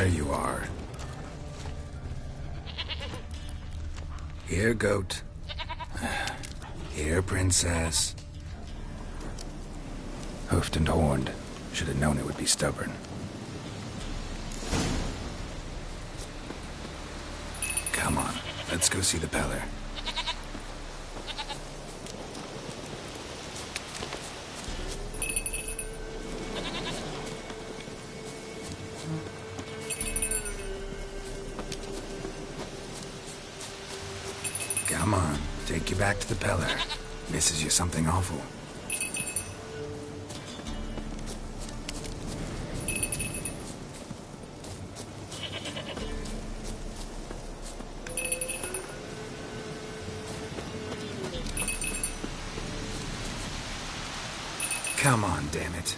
There you are. Here, goat. Here, princess. Hoofed and horned. Should have known it would be stubborn. Come on, let's go see the Peller. Come on, take you back to the Peller. Misses you something awful. Come on, damn it.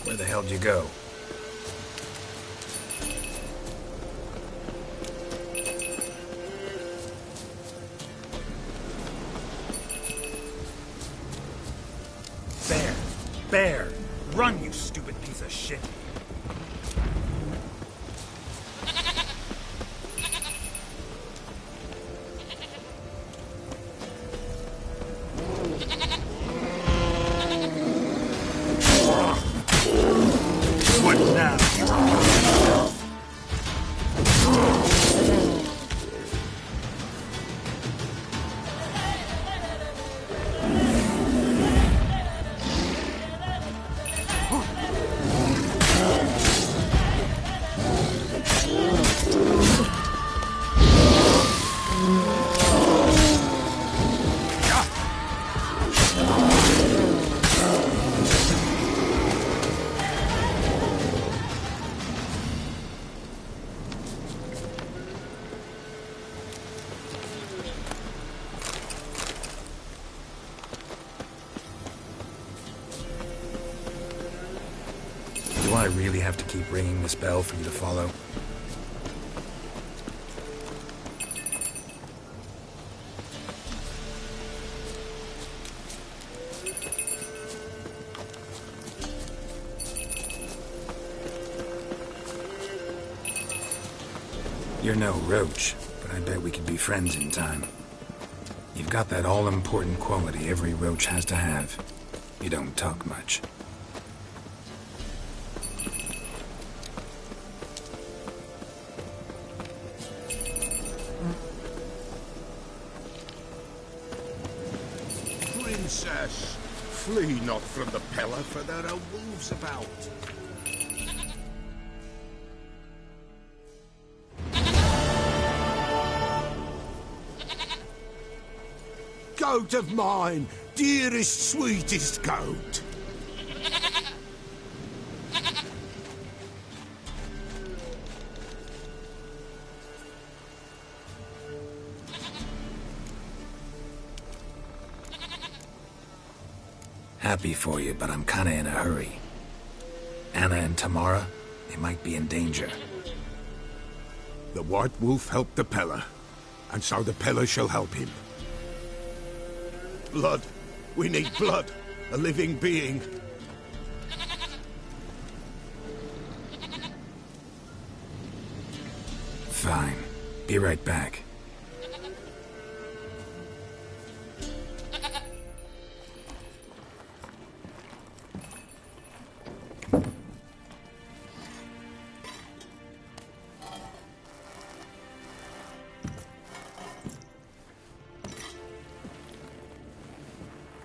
Where the hell'd you go? Bear! Bear! Run, you stupid piece of shit! What now? Do I really have to keep ringing this bell for you to follow? You're no roach, but I bet we could be friends in time. You've got that all-important quality every roach has to have. You don't talk much. Princess, flee not from the Peller, for there are wolves about. Goat of mine, dearest, sweetest goat. Happy for you, but I'm kinda in a hurry. Anna and Tamara, they might be in danger. The White Wolf helped the Peller, and so the Peller shall help him. Blood. We need blood. A living being. Fine. Be right back.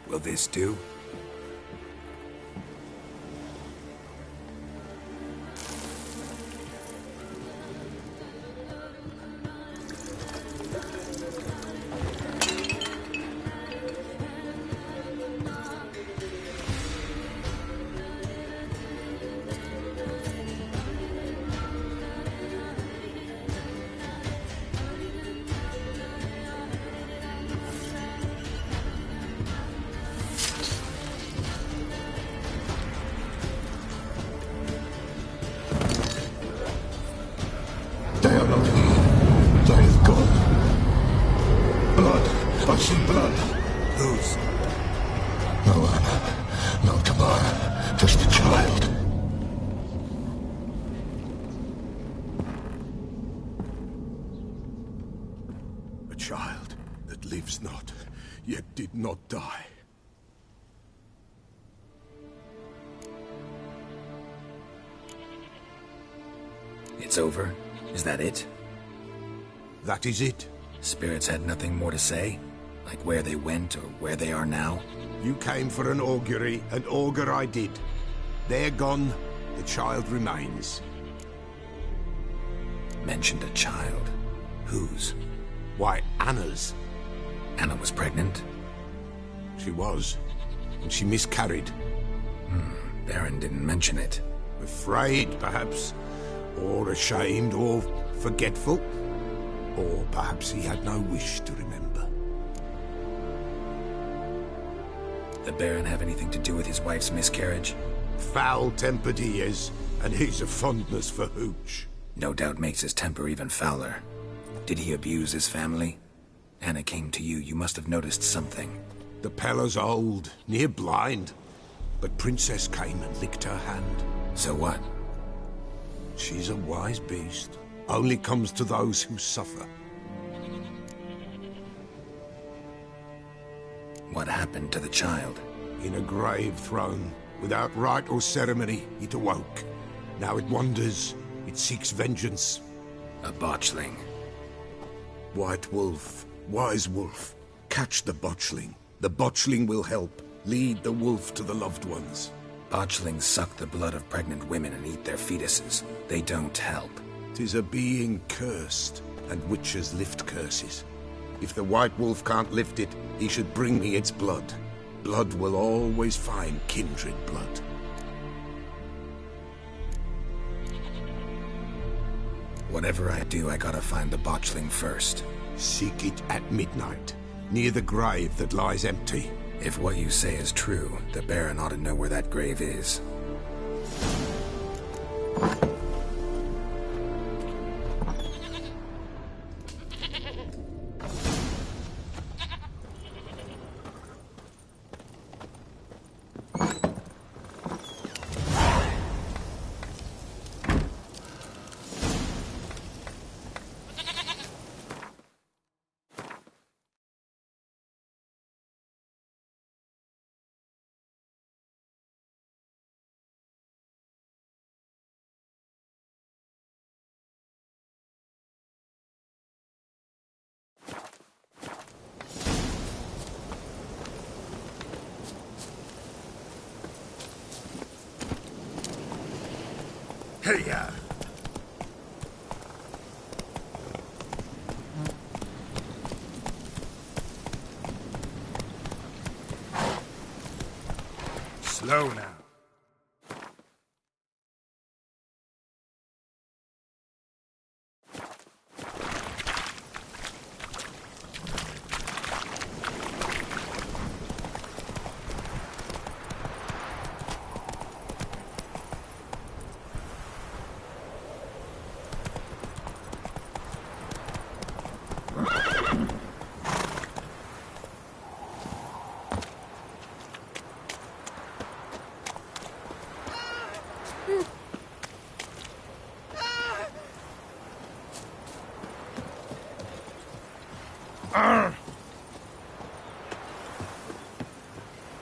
Will this do? did not die. It's over? Is that it? That is it. Spirits had nothing more to say? Like where they went or where they are now? You came for an augury, and augur I did. They're gone, the child remains. Mentioned a child. Whose? Why, Anna's. Anna was pregnant? She was, and she miscarried. Baron didn't mention it. Afraid, perhaps, or ashamed, or forgetful. Or perhaps he had no wish to remember. The Baron have anything to do with his wife's miscarriage? Foul-tempered he is, and he's a fondness for hooch. No doubt makes his temper even fouler. Did he abuse his family? Anna came to you, you must have noticed something. The Pella's old, near blind. But Princess came and licked her hand. So what? She's a wise beast. Only comes to those who suffer. What happened to the child? In a grave thrown, without rite or ceremony, it awoke. Now it wanders, it seeks vengeance. A botchling. White Wolf, Wise Wolf, catch the botchling. The botchling will help. Lead the wolf to the loved ones. Botchlings suck the blood of pregnant women and eat their fetuses. They don't help. 'Tis a being cursed, and witches lift curses. If the White Wolf can't lift it, he should bring me its blood. Blood will always find kindred blood. Whatever I do, I gotta find the botchling first. Seek it at midnight, near the grave that lies empty. If what you say is true, the Baron ought to know where that grave is. Hey-ya! Slow now.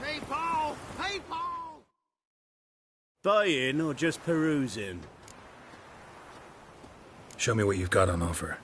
Hey, Paul! Hey, Paul! Buying or just perusing? Show me what you've got on offer.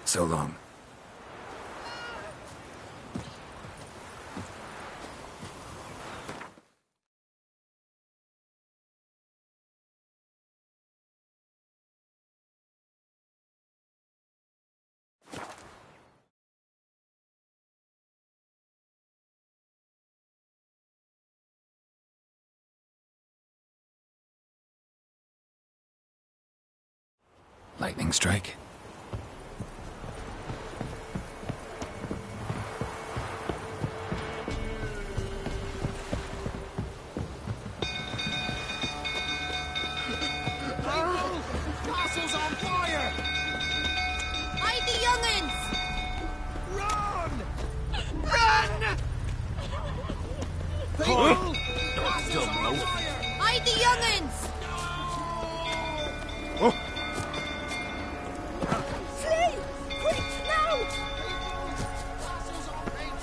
So long. Lightning strike? Castle's on fire! Hide the young'uns! Run! Run! People! Castle's on fire! Hide the young'uns! Flee! Quick, now! Castle's on fire!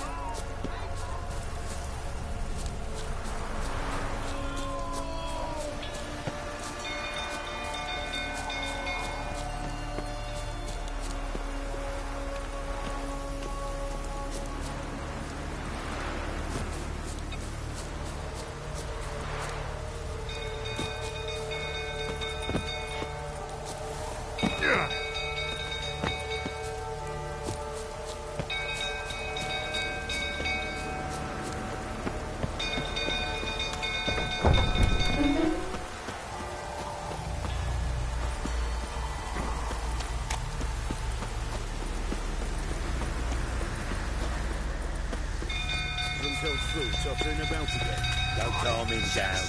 Until fruits offering about again. Don't calm him down.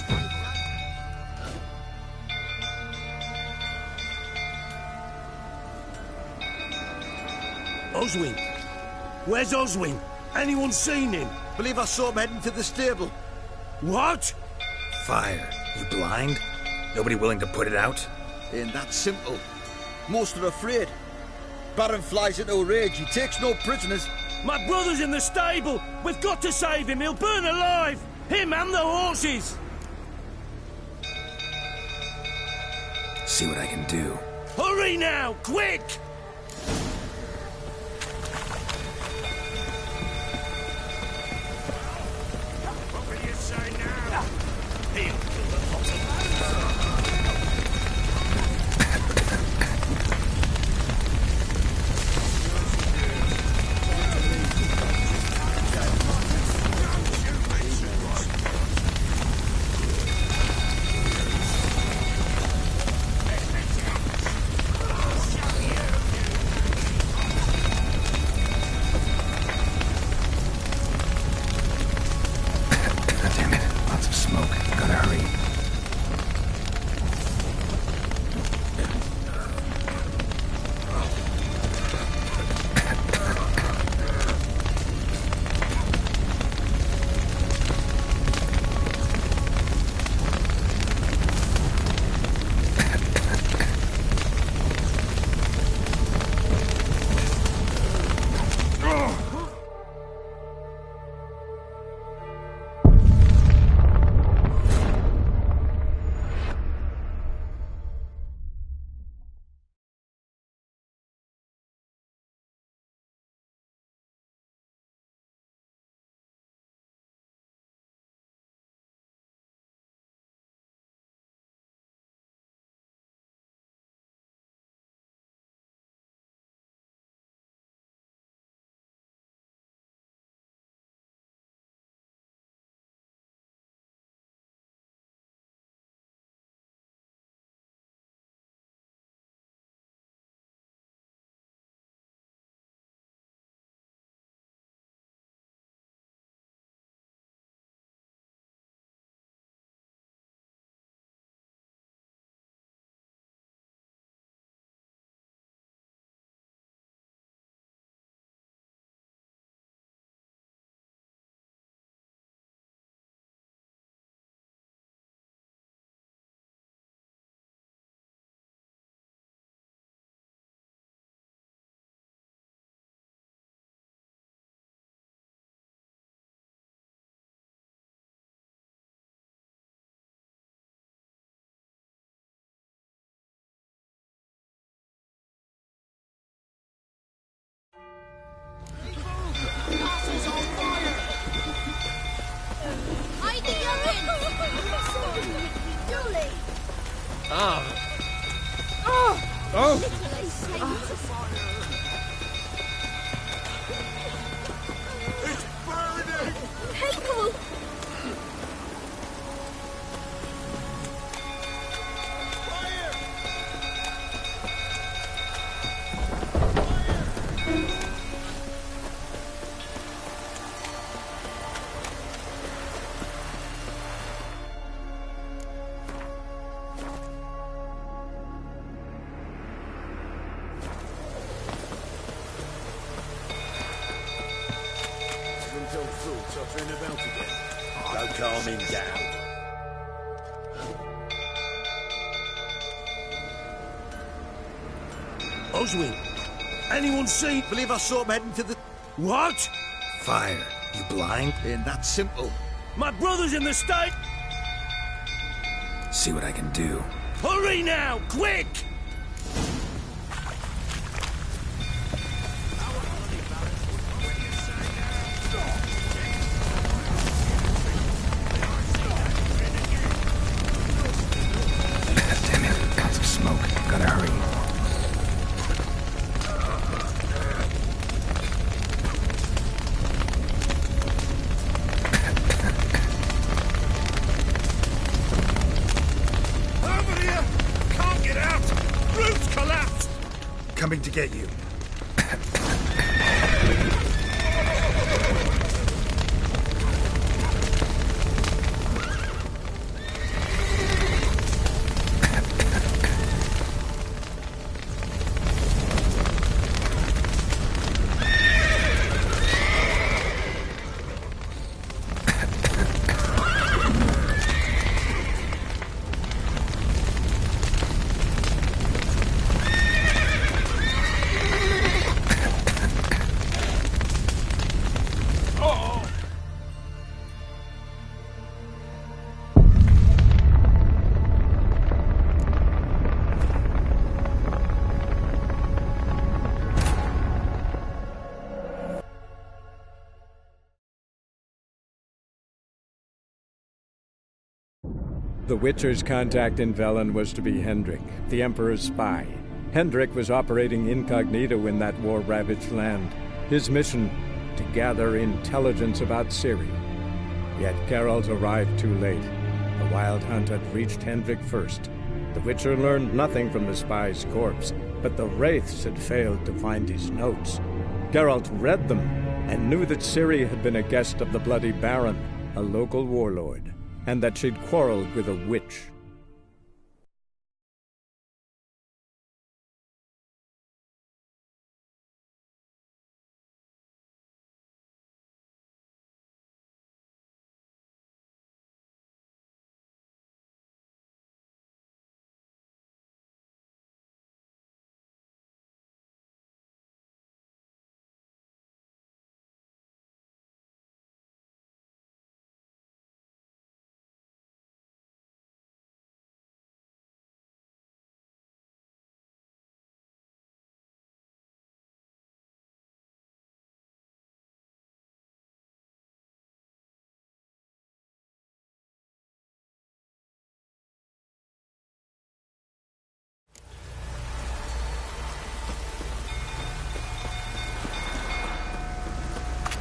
Oswin! Where's Oswin? Anyone seen him? Believe I saw him heading to the stable. What? Fire. You blind? Nobody willing to put it out? Ain't that simple. Most are afraid. Baron flies into a rage. He takes no prisoners. My brother's in the stable! We've got to save him! He'll burn alive! Him and the horses! See what I can do. Hurry now! Quick! What will you say now? He'll kill the lot of Damn it. Lots of smoke. Gotta hurry. Castle's on fire! Hide the young'uns! Julie! It's burning! People! Tottering about again. Don't calm him down. Oswin, anyone seen... Believe I saw him heading to the... What? Fire. You blind? Ain't that simple. My brother's in the state! See what I can do. Hurry now, quick! Damn it, lots of smoke. Gotta hurry. Over here! Can't get out! Roof's collapsed! Coming to get you. The Witcher's contact in Velen was to be Hendrik, the Emperor's spy. Hendrik was operating incognito in that war-ravaged land. His mission, to gather intelligence about Ciri. Yet Geralt arrived too late. The Wild Hunt had reached Hendrik first. The Witcher learned nothing from the spy's corpse, but the Wraiths had failed to find his notes. Geralt read them, and knew that Ciri had been a guest of the Bloody Baron, a local warlord, and that she'd quarreled with a witch.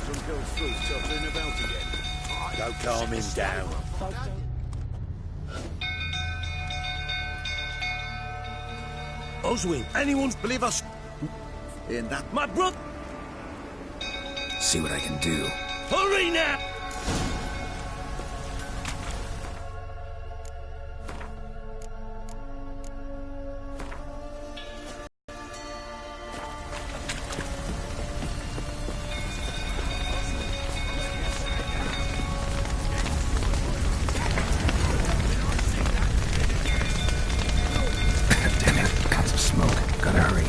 Some girl's through tottering about again. Don't calm him down. Oswin, anyone... Believe us. Ain't that... My brother... See what I can do. Hurry now! Damn it, lots of smoke. Gotta hurry.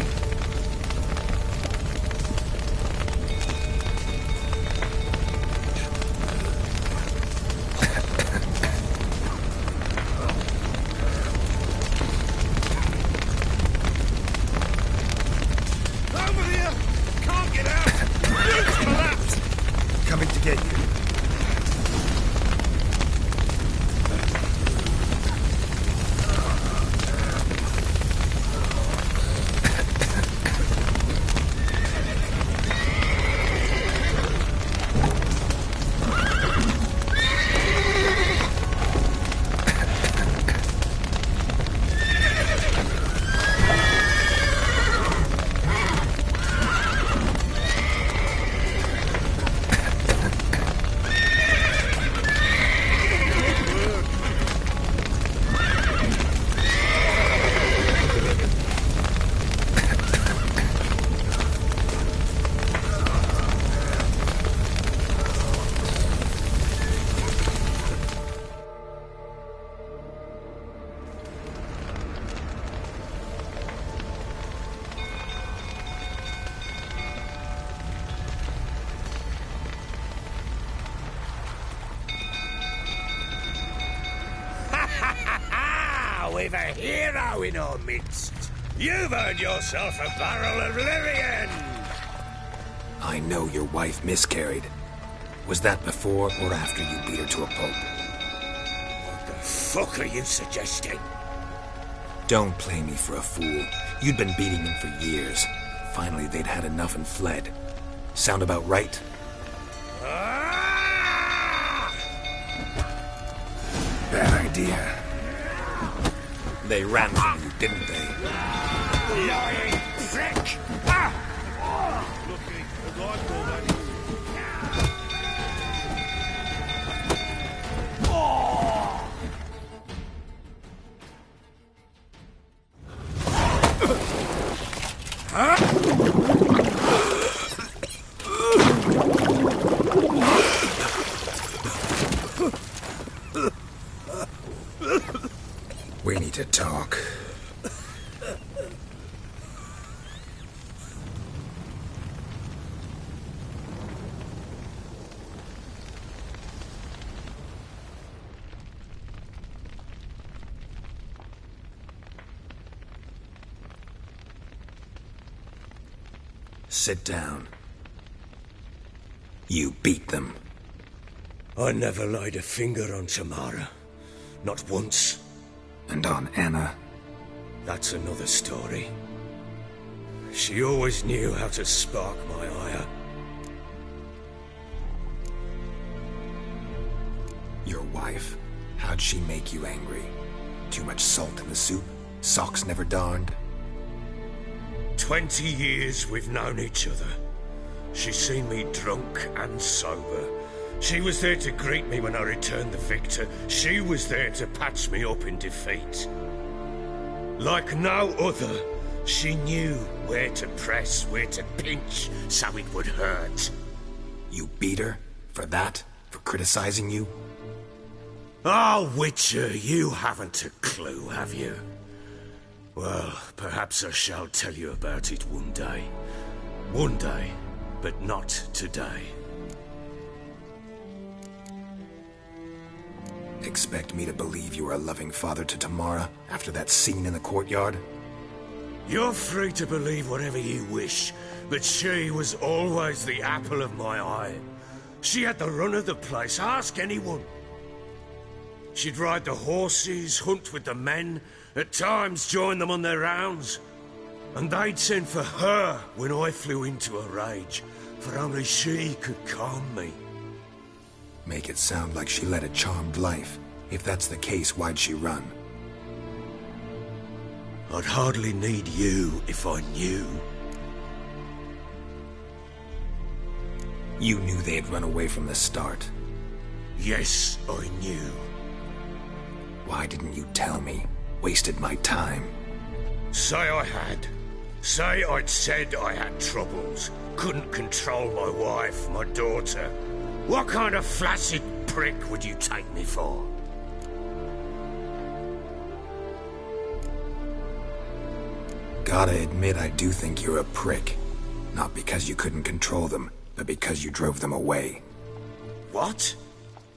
Over here! Can't get out! Roof's collapsed! Coming to get you. we've a hero in our midst. You've earned yourself a barrel of Lyrian! I know your wife miscarried. Was that before or after you beat her to a pulp? What the fuck are you suggesting? Don't play me for a fool. You'd been beating them for years. Finally, they'd had enough and fled. Sound about right? Ah! Bad idea. They ran from you, didn't they? Lying prick! Ah! Looking a lot already. We need to talk. Sit down. You beat them. I never laid a finger on Tamara. Not once. And on Anna. That's another story. She always knew how to spark my ire. Your wife? How'd she make you angry? Too much salt in the soup? Socks never darned? 20 years we've known each other. She's seen me drunk and sober. She was there to greet me when I returned the victor. She was there to patch me up in defeat. Like no other, she knew where to press, where to pinch, so it would hurt. You beat her? For that? For criticizing you? Oh, Witcher, you haven't a clue, have you? Well, perhaps I shall tell you about it one day. One day, but not today. Expect me to believe you were a loving father to Tamara after that scene in the courtyard? You're free to believe whatever you wish, but she was always the apple of my eye. She had the run of the place, ask anyone. She'd ride the horses, hunt with the men, at times join them on their rounds. And they'd send for her when I flew into a rage, for only she could calm me. Make it sound like she led a charmed life. If that's the case, why'd she run? I'd hardly need you if I knew. You knew they'd run away from the start. Yes, I knew. Why didn't you tell me? Wasted my time. Say I had. Say I'd said I had troubles. Couldn't control my wife, my daughter. What kind of flaccid prick would you take me for? Gotta admit, I do think you're a prick. Not because you couldn't control them, but because you drove them away. What?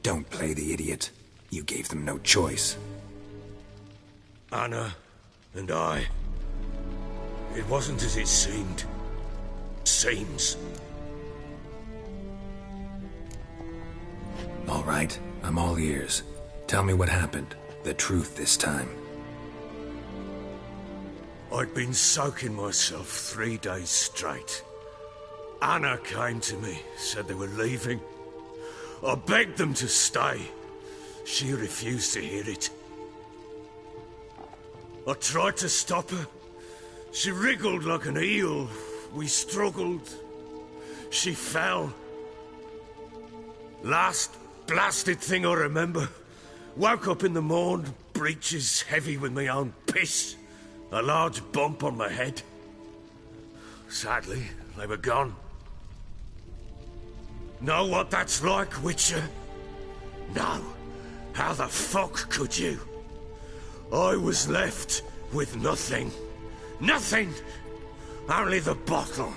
Don't play the idiot. You gave them no choice. Anna and I... It wasn't as it seemed. Seems. All right, I'm all ears. Tell me what happened. The truth this time. I'd been soaking myself 3 days straight. Anna came to me, said they were leaving. I begged them to stay. She refused to hear it. I tried to stop her. She wriggled like an eel. We struggled. She fell. Last blasted thing I remember. Woke up in the morn, breeches heavy with my own piss. A large bump on my head. Sadly, they were gone. Know what that's like, Witcher? No. How the fuck could you? I was left with nothing. Nothing! Only the bottle.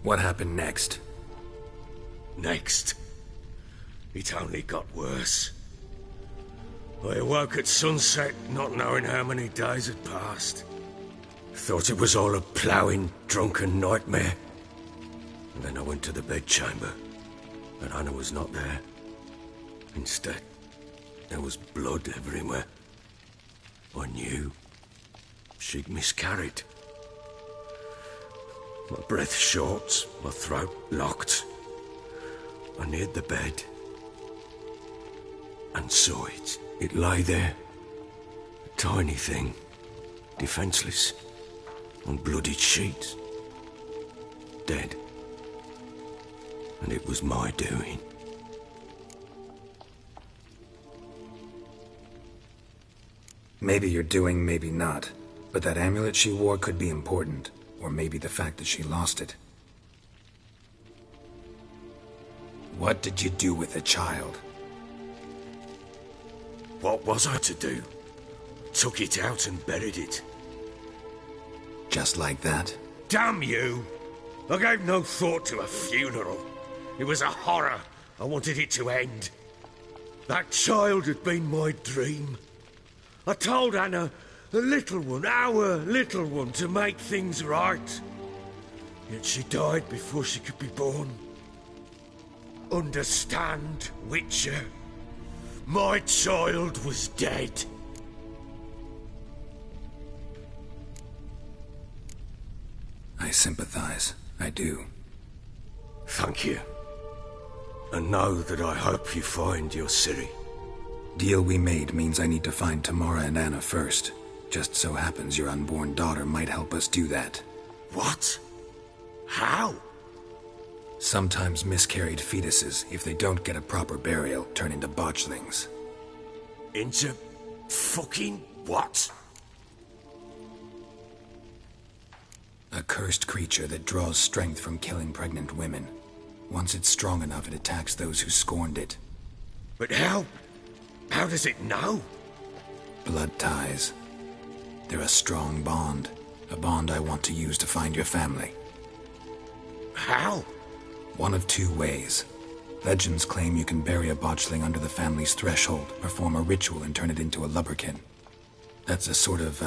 What happened next? Next. It only got worse. I awoke at sunset, not knowing how many days had passed. Thought it was all a ploughing, drunken nightmare. And then I went to the bedchamber, and Anna was not there. Instead, there was blood everywhere. I knew she'd miscarried. My breath short, my throat locked. I neared the bed and saw it. It lay there, a tiny thing, defenseless, on bloodied sheets, dead. And it was my doing. Maybe you're doing, maybe not. But that amulet she wore could be important. Or maybe the fact that she lost it. What did you do with the child? What was I to do? Took it out and buried it. Just like that? Damn you! I gave no thought to a funeral. It was a horror. I wanted it to end. That child had been my dream. I told Anna, the little one, our little one, to make things right. Yet she died before she could be born. Understand, Witcher? My child was dead. I sympathize. I do. Thank you. And know that I hope you find your Ciri. Deal we made means I need to find Tamara and Anna first. Just so happens your unborn daughter might help us do that. What? How? Sometimes miscarried fetuses, if they don't get a proper burial, turn into botchlings. Into fucking what? A cursed creature that draws strength from killing pregnant women. Once it's strong enough, it attacks those who scorned it. But how? How does it know? Blood ties. They're a strong bond. A bond I want to use to find your family. How? One of two ways. Legends claim you can bury a botchling under the family's threshold, perform a ritual and turn it into a lubberkin. That's a sort of,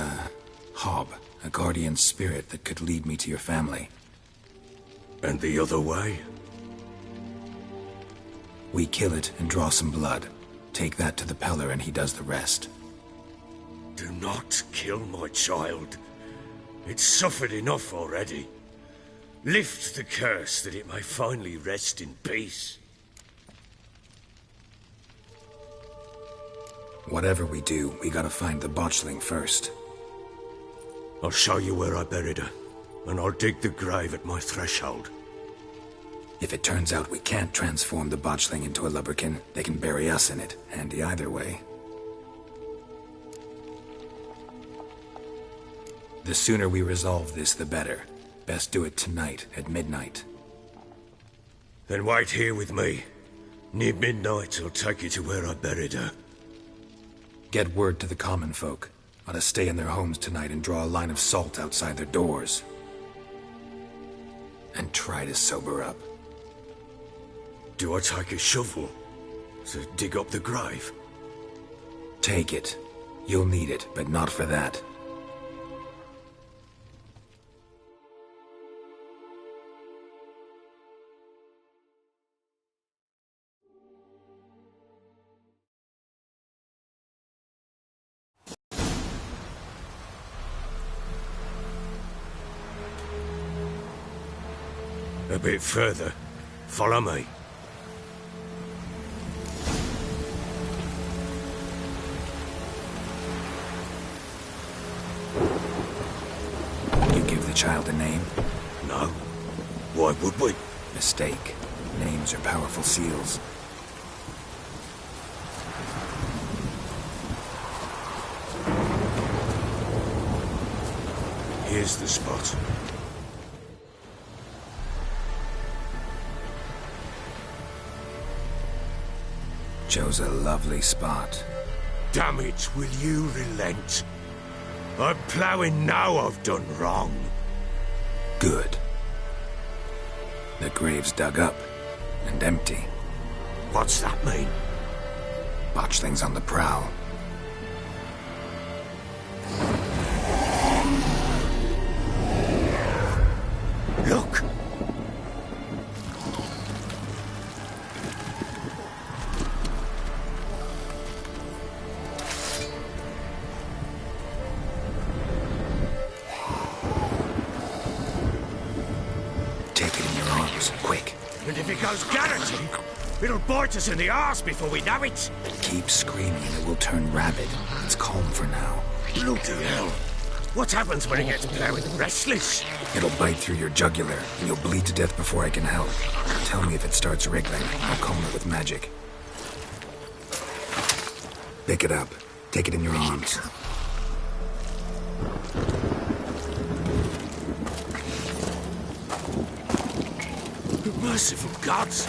hob, a guardian spirit that could lead me to your family. And the other way? We kill it and draw some blood. Take that to the Peller and he does the rest. Do not kill my child. It's suffered enough already. Lift the curse that it may finally rest in peace. Whatever we do, we gotta find the botchling first. I'll show you where I buried her, and I'll dig the grave at my threshold. If it turns out we can't transform the botchling into a lubberkin, they can bury us in it. Handy either way. The sooner we resolve this, the better. Best do it tonight, at midnight. Then wait here with me. Near midnight, I'll take you to where I buried her. Get word to the common folk. Ought to stay in their homes tonight and draw a line of salt outside their doors. And try to sober up. Do I take a shovel to dig up the grave? Take it. You'll need it, but not for that. A bit further. Follow me. You give the child a name? No. Why would we? Mistake. Names are powerful seals. Here's the spot. Chose a lovely spot. Damn it, will you relent? I'm ploughing now I've done wrong. Good. The grave's dug up and empty. What's that mean? Botchling's on the prowl. Look! Take it in your arms, quick. And if it goes garroting, it'll bite us in the arse before we know it. Keep screaming and it will turn rabid. It's calm for now. Bloody hell. What happens when it gets blowing restless? It'll bite through your jugular, and you'll bleed to death before I can help. Tell me if it starts wriggling. I'll calm it with magic. Pick it up. Take it in your arms. Merciful gods!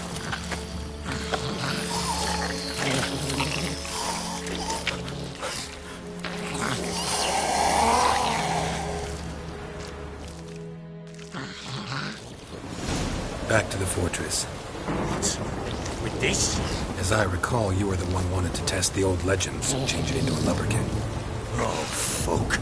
Back to the fortress. What? With this? As I recall, you were the one wanted to test the old legends, change it into a lubberkin. Oh, fuck.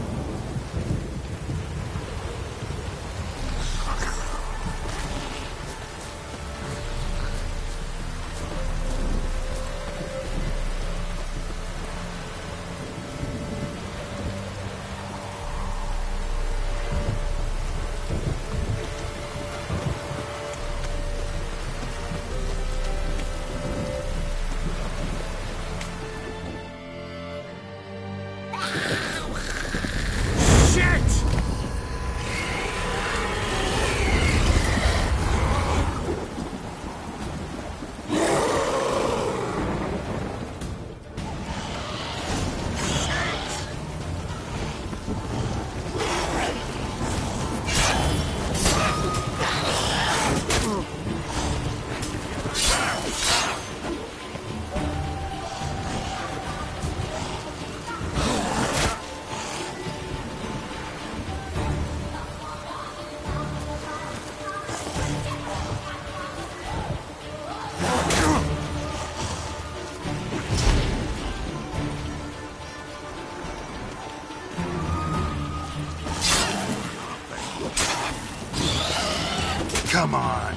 Come on.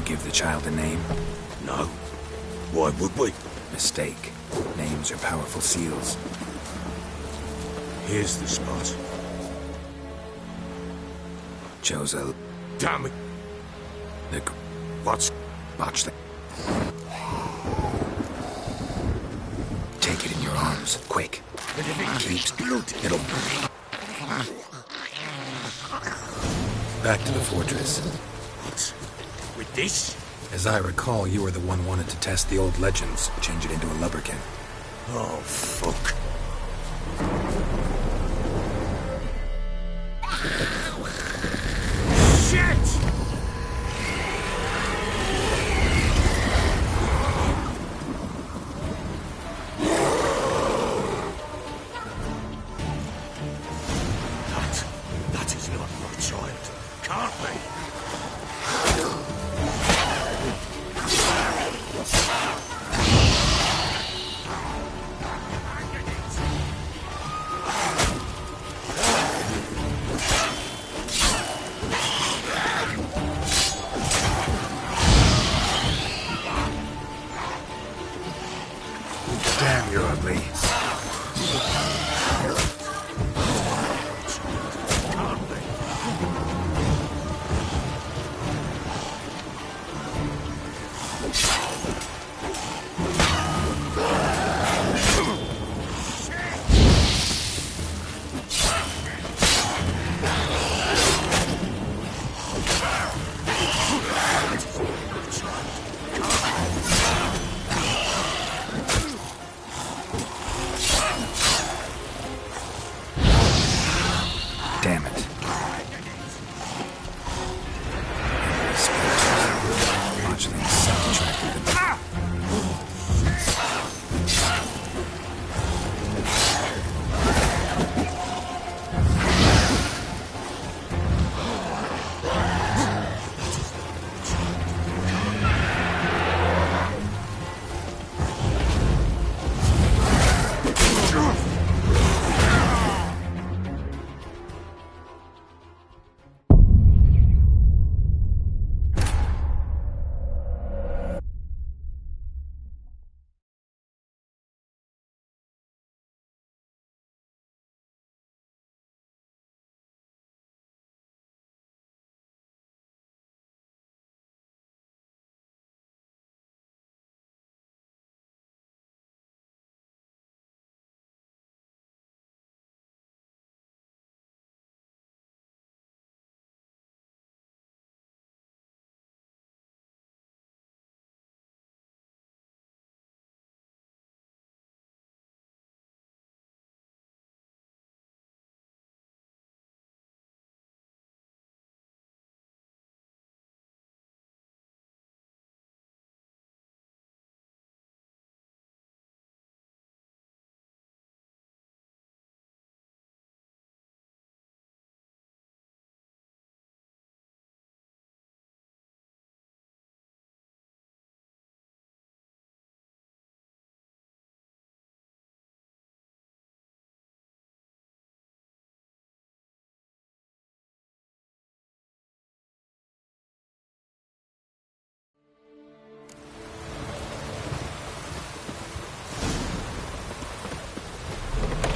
give the child a name? No. Why would we? Mistake. Names are powerful seals. Here's the spot. Chose a... Damn it. What's... botchling. Take it in your arms, quick. But if it keeps blood, It'll... Back to the fortress. what? With this? As I recall, you were the one wanted to test the old legends, change it into a lubberkin. Oh, fuck. Shit! That is not my child. Can't be. Damn, you're ugly. Can't be. Damn it. Botchling's soundtrack.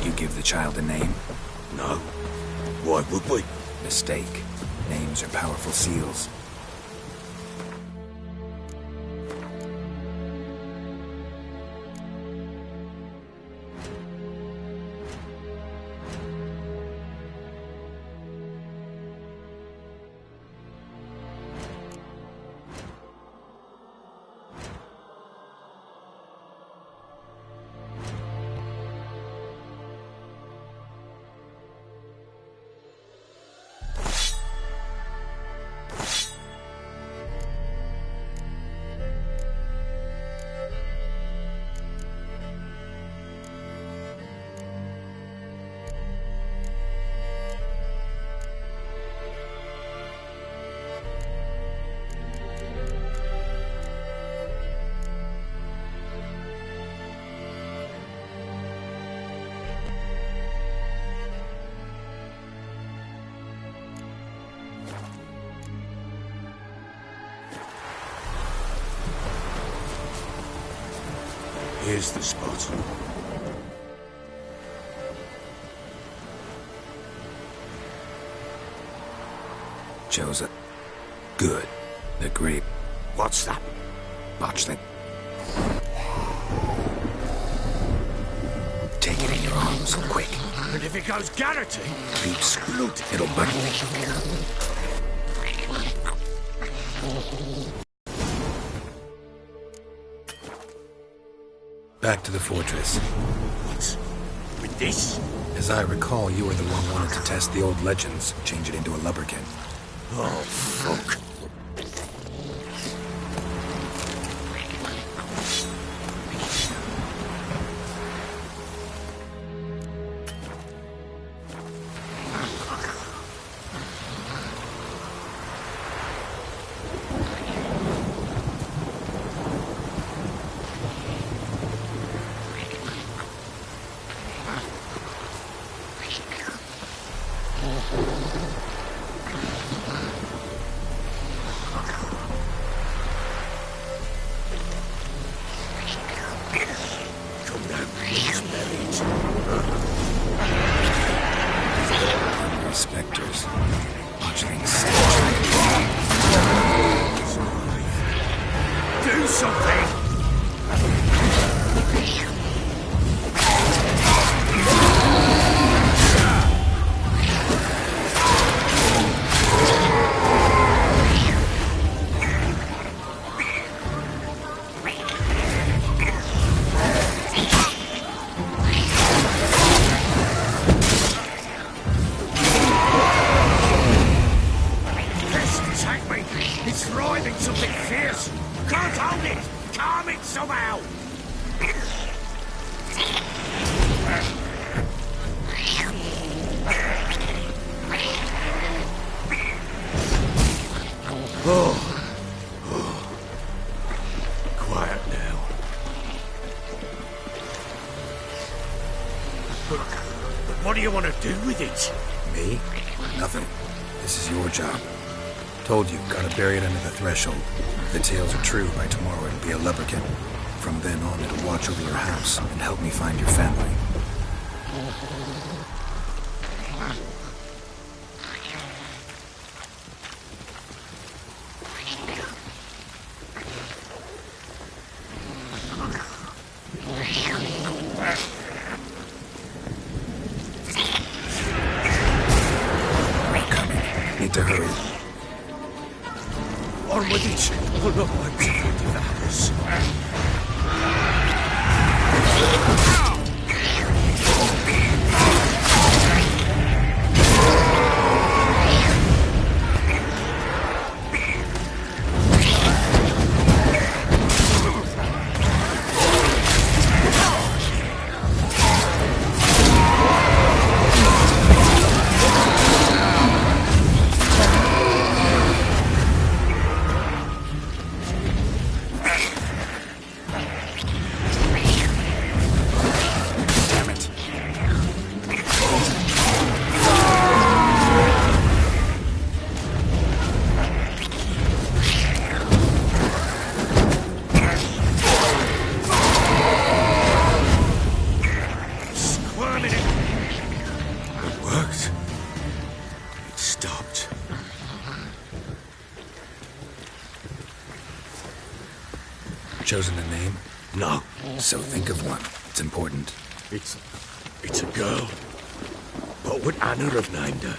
You give the child a name? No. Why would we? Mistake. Names are powerful seals. Here's the spot. Joseph. Good. They're great. What's that? Botchling. Take it in your arms, quick. And if it goes Garrity? Beeps. It'll bug me. Back to the fortress. What? With this? As I recall, you were the one who wanted to test the old legends, change it into a lubberkin. Oh, fuck. Spectres. Botchlings. Do something! It's writhing something fierce! Can't hold it! Calm it somehow! Quiet now. But what do you want to do with it? Me? Nothing. This is your job. Told you, gotta bury it under the threshold. If the tales are true, by tomorrow it'll be a lubberkin. From then on, it'll watch over your house and help me find your family. We're coming. Need to hurry. On with it! Oh no, I'm afraid of the house. Chosen a name? No. So think of one. It's important. It's a girl. What would Anna have named her?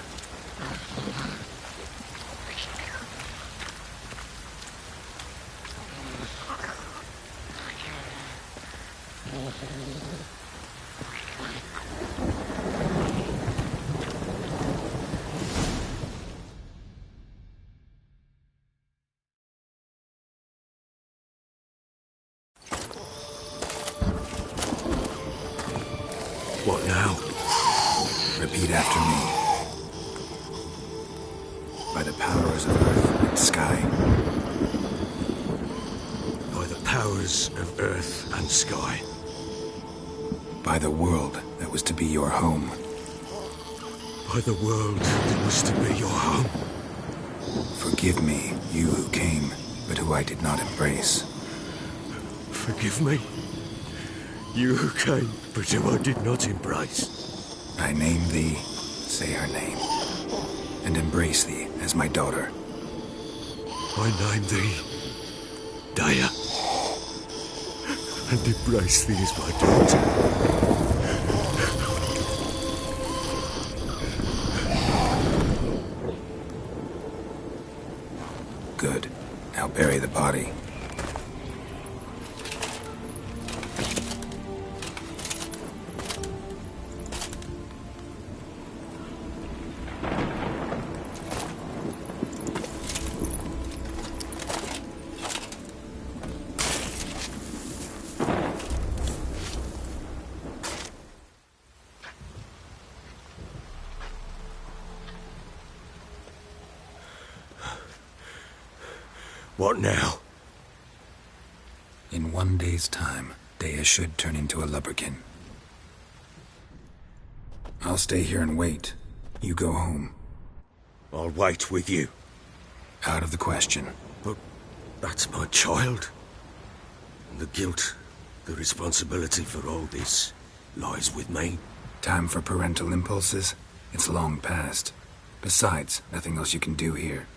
What now? Repeat after me. By the powers of earth and sky. By the powers of earth and sky. By the world that was to be your home. By the world that was to be your home. Forgive me, you who came, but who I did not embrace. Forgive me? You came, but whom I did not embrace. I name thee, say her name, and embrace thee as my daughter. I name thee Dea, and embrace thee as my daughter. Good. Now bury the body. What now? In 1 day's time, Dea should turn into a lubberkin. I'll stay here and wait. You go home. I'll wait with you. Out of the question. But that's my child. And the guilt, the responsibility for all this lies with me. Time for parental impulses? It's long past. Besides, nothing else you can do here.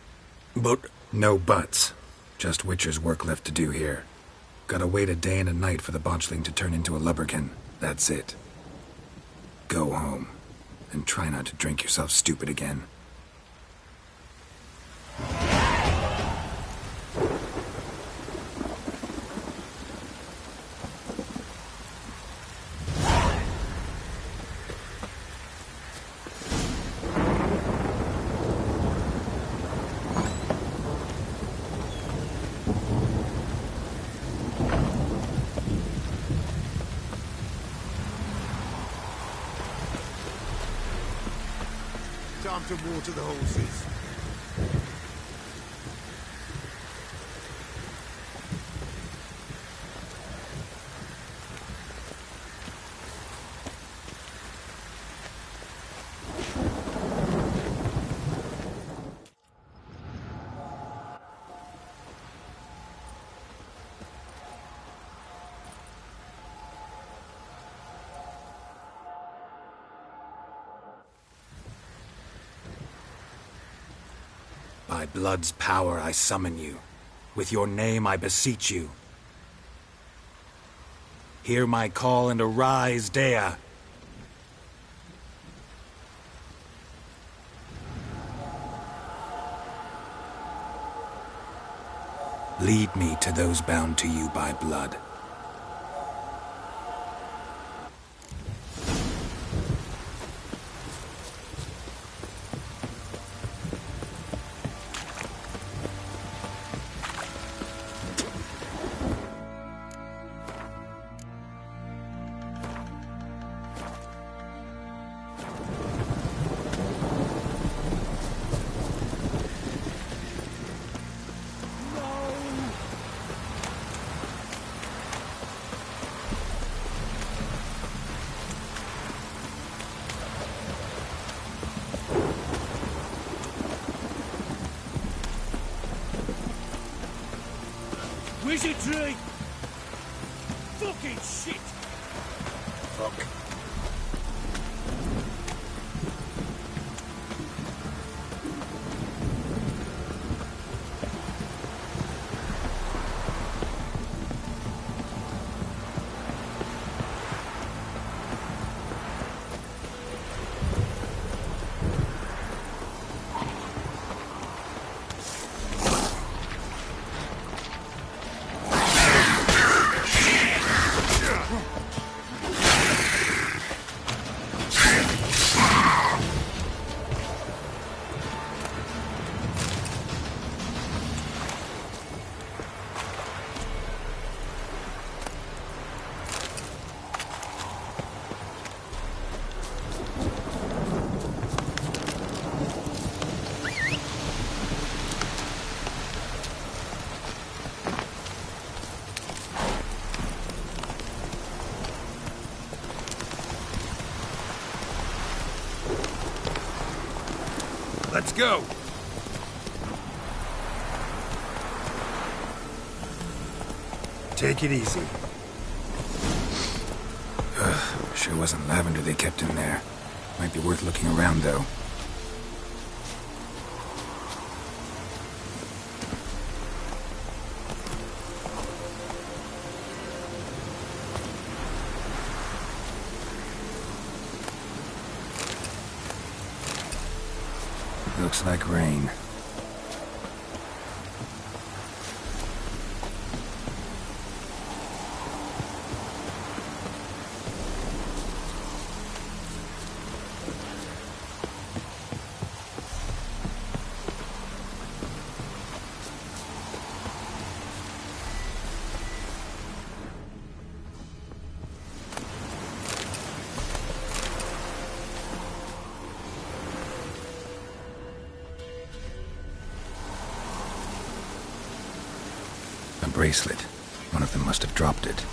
But... No buts. Just Witcher's work left to do here. Gotta wait a day and a night for the botchling to turn into a lubberkin. That's it. Go home. And try not to drink yourself stupid again. Time to water the horses. By blood's power I summon you. With your name I beseech you. Hear my call and arise, Dea. Lead me to those bound to you by blood. Wizardry! Fucking shit! Fuck. Let's go! Take it easy. Sure wasn't lavender they kept in there. Might be worth looking around, though. Looks like rain. A bracelet. One of them must have dropped it.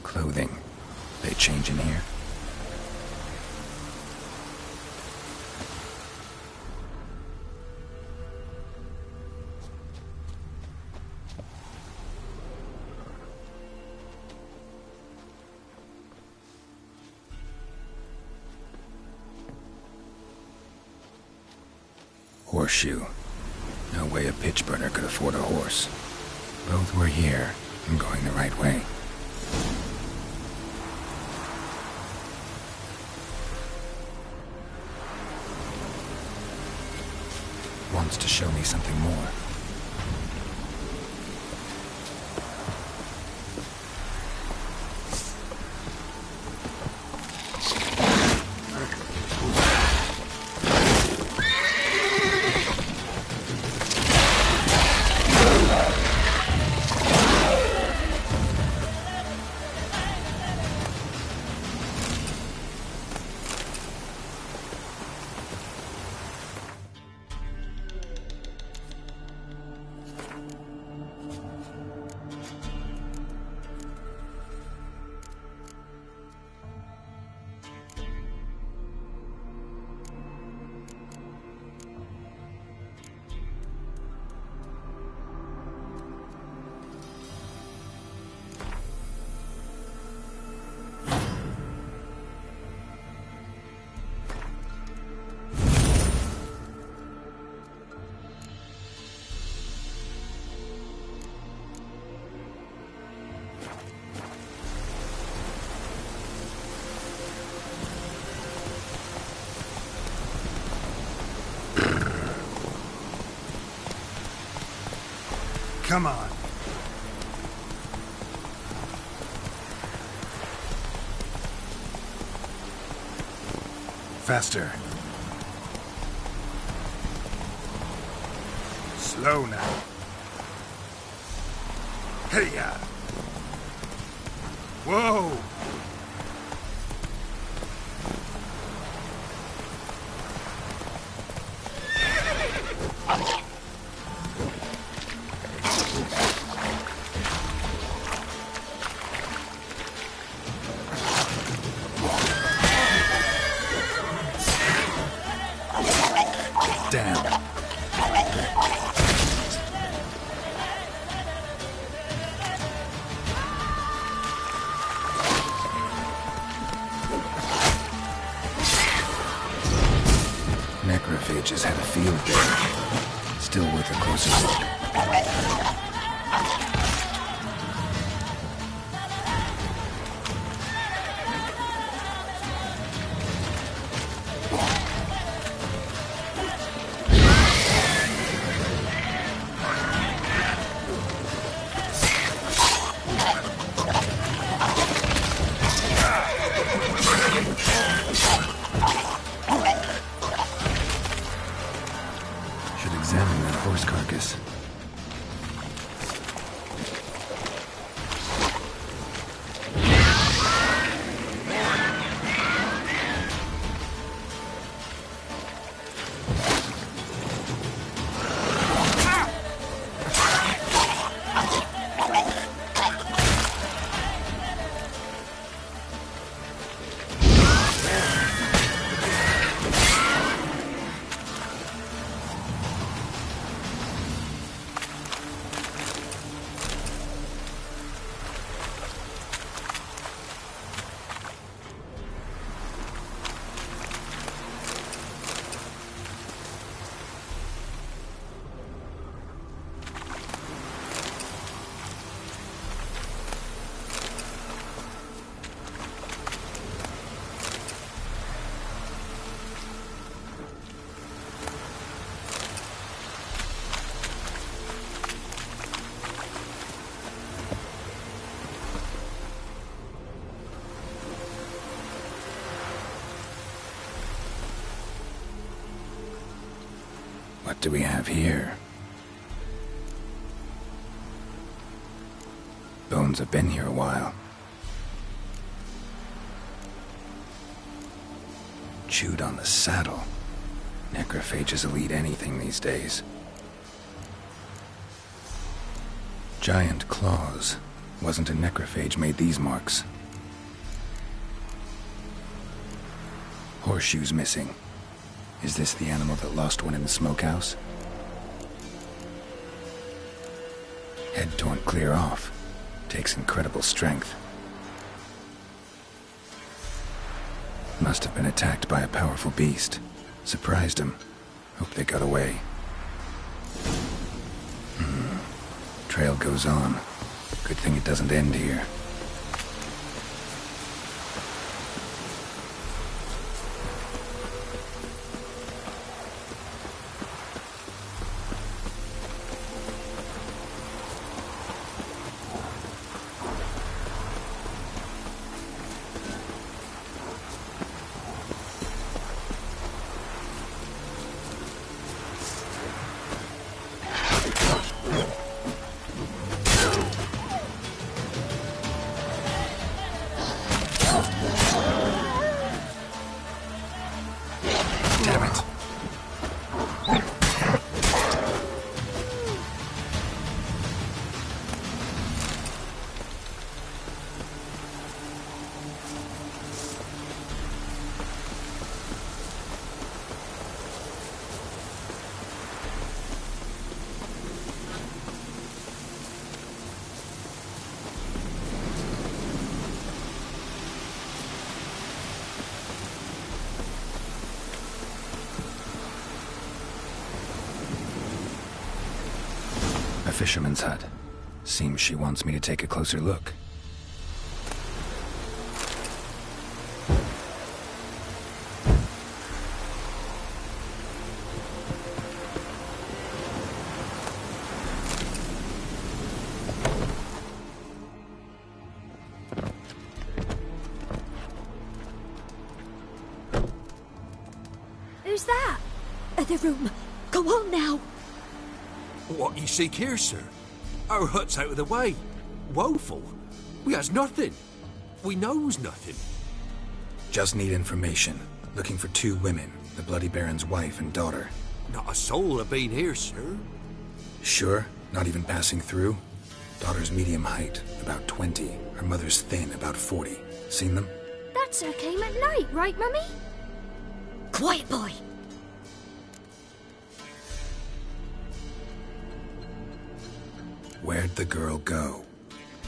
Clothing. They change in here? Horseshoe. No way a pitch burner could afford a horse. Both were here. I'm going the right way. Wants to show me something more. Come on. Faster. Slow now. Hey-ya! Whoa! Damn. Necrophages had a field day. Still worth a closer look. Should examine that horse carcass. What do we have here? Bones have been here a while. Chewed on the saddle. Necrophages will eat anything these days. Giant claws. Wasn't a necrophage made these marks. Horseshoes missing. Is this the animal that lost one in the smokehouse? Head torn clear off. Takes incredible strength. Must have been attacked by a powerful beast. Surprised him. Hope they got away. Trail goes on. Good thing it doesn't end here. Damn it. A fisherman's hut. Seems she wants me to take a closer look. Who's that? The room. Go on now. What you seek here, sir? Our hut's out of the way. Woeful. We has nothing. We knows nothing. Just need information. Looking for 2 women. The Bloody Baron's wife and daughter. Not a soul have been here, sir. Sure? Not even passing through? Daughter's medium height, about 20. Her mother's thin, about 40. Seen them? That sir came at night, right, Mummy? Quiet, boy. Where'd the girl go?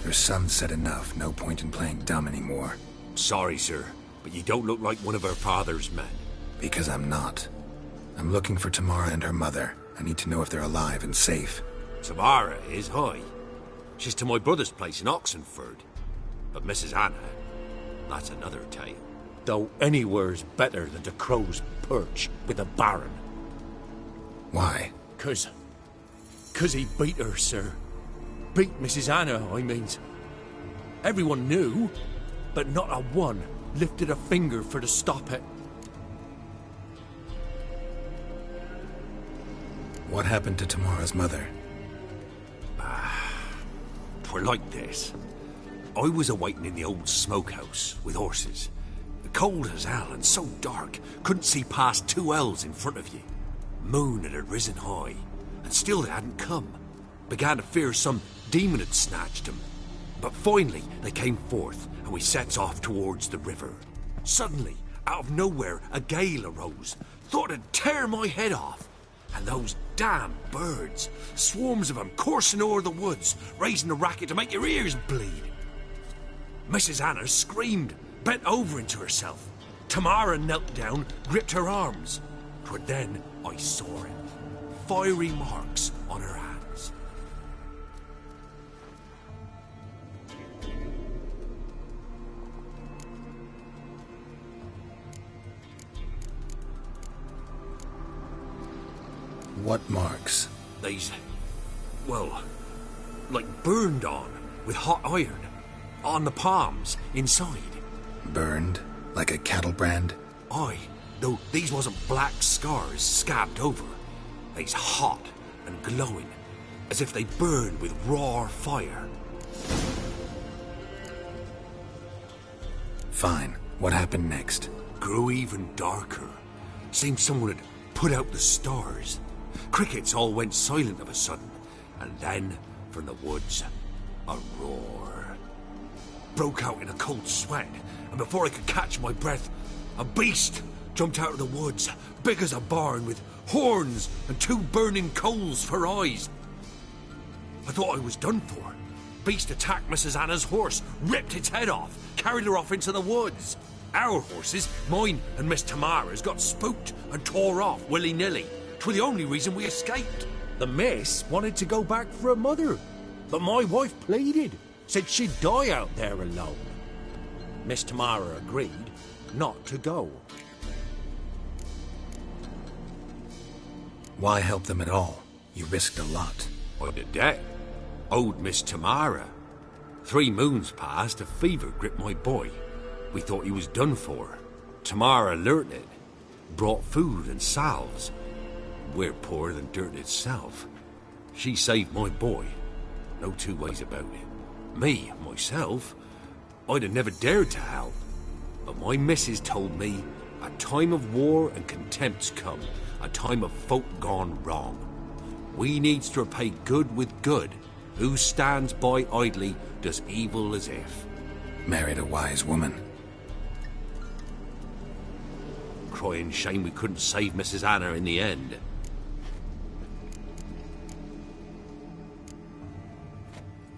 Her son said enough, no point in playing dumb anymore. Sorry, sir, but you don't look like one of her father's men. Because I'm not. I'm looking for Tamara and her mother. I need to know if they're alive and safe. Tamara is, hi. She's to my brother's place in Oxenford. But Mrs. Anna, that's another tale. Though anywhere's better than the Crow's Perch with the Baron. Why? 'Cause he beat her, sir. Beat Mrs. Anna, I means. Everyone knew, but not a one lifted a finger for to stop it. What happened to Tamara's mother? Twere like this. I was awaiting in the old smokehouse with horses. Cold as hell and so dark, couldn't see past 2 ells in front of you. Moon had risen high, and still they hadn't come. Began to fear some demon had snatched them. But finally they came forth, and we sets off towards the river. Suddenly, out of nowhere, a gale arose. Thought it'd tear my head off. And those damn birds, swarms of them coursing o'er the woods, raising a racket to make your ears bleed. Mrs. Anna screamed, bent over into herself. Tamara knelt down, gripped her arms. 'Twere then I saw it. Fiery marks on her hands. What marks? They's, well, like burned on with hot iron. On the palms, inside. Burned? Like a cattle brand? Aye, though these wasn't black scars scabbed over. They's hot and glowing, as if they burn with raw fire. Fine. What happened next? Grew even darker. Seemed someone had put out the stars. Crickets all went silent of a sudden, and then, from the woods, a roar. Broke out in a cold sweat, and before I could catch my breath, a beast jumped out of the woods, big as a barn, with horns and 2 burning coals for eyes. I thought I was done for. Beast attacked Mrs. Anna's horse, ripped its head off, carried her off into the woods. Our horses, mine and Miss Tamara's, got spooked and tore off willy-nilly. 'Twas the only reason we escaped. The miss wanted to go back for her mother, but my wife pleaded, said she'd die out there alone. Miss Tamara agreed not to go. Why help them at all? You risked a lot. I'd a debt. Owed Miss Tamara. 3 moons passed, a fever gripped my boy. We thought he was done for. Tamara learnt it. Brought food and salves. We're poorer than dirt itself. She saved my boy. No 2 ways about it. Me, myself, I'd have never dared to help. But my missus told me a time of war and contempt's come. A time of folk gone wrong. We needs to repay good with good. Who stands by idly does evil as if. Married a wise woman. Crying shame we couldn't save Mrs. Anna in the end.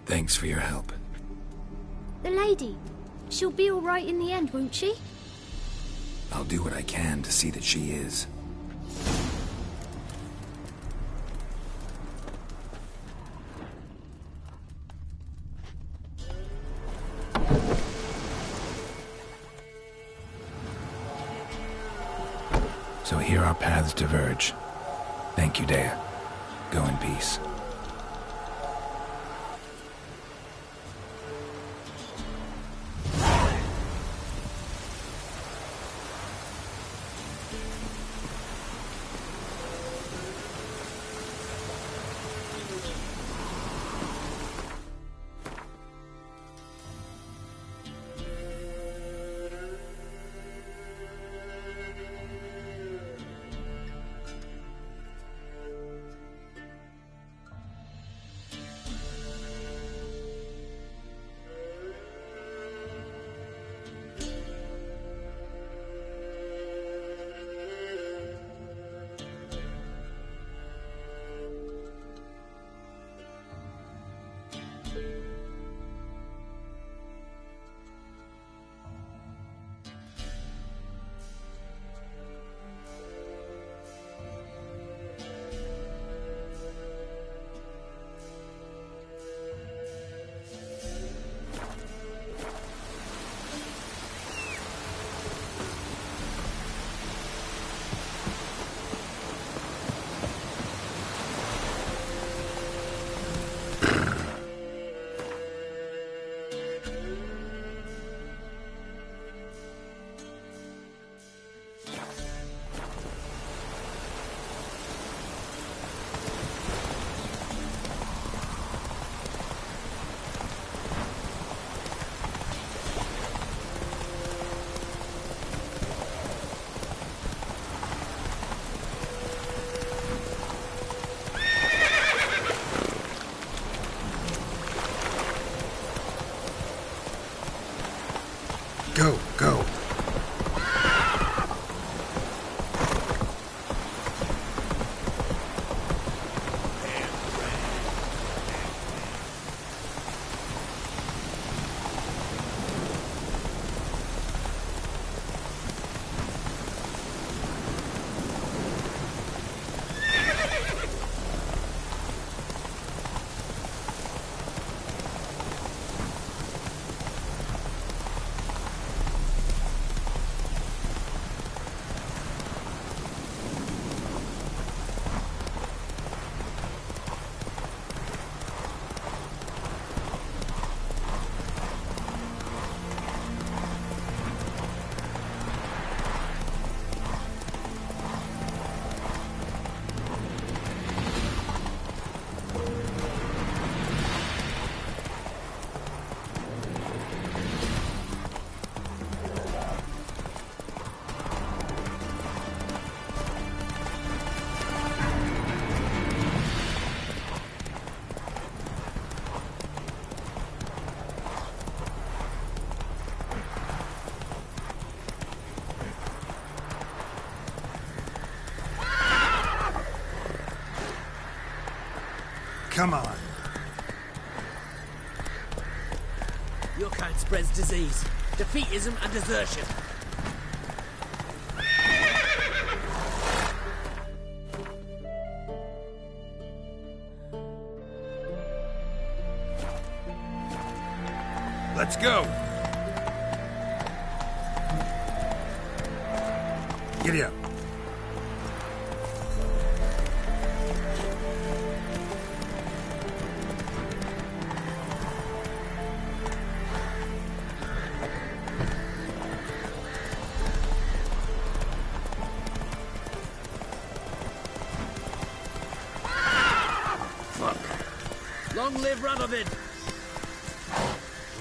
Thanks for your help. The lady. She'll be all right in the end, won't she? I'll do what I can to see that she is. So here our paths diverge. Thank you, Dea. Go in peace. come on. Your kind spreads disease, defeatism and desertion. Let's go. Giddy up. Fuck. Long live Radovid!